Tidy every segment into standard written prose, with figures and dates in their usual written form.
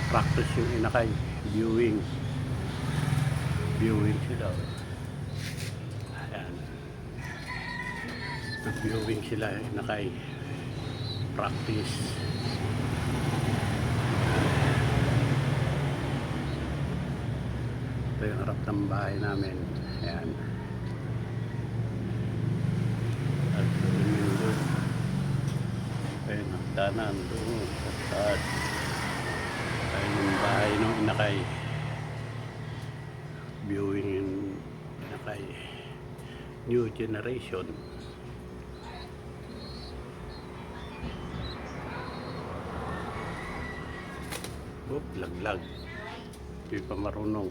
practice yung inakay. Viewing. Viewing sila. Ayan. Nag-viewing sila inakay. Practice. Ito yung harap ng bahay namin. Ayan. At doon. Ayan, hagdanan doon sa taas. Ayan yung bahay ng inakay. Viewing yung inakay. New generation. Oop, laglag. Hindi pa marunong.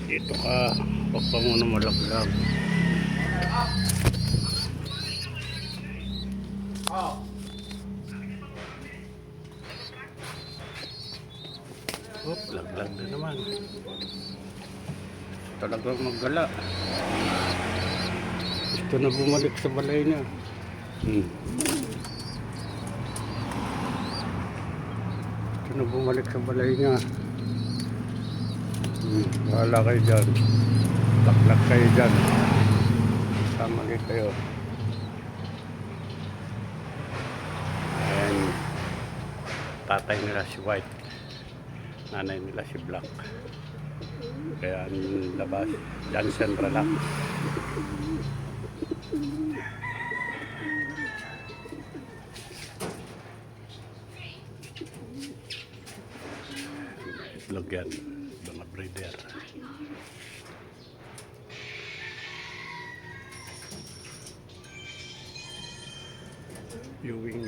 Dito ka. Huwag pa muna malaglag. Oop, laglag na naman. Talagang maggala. Gusto na bumalik sa balay niya. Gusto na bumalik sa balay niya. Bahala kayo dyan. Laklak kayo dyan. Sama kayo. And tatay nila si White. Nanay nila si Black. Kaya ang labas. Johnson relax. Itlog yan. Mga breeder. Viewing.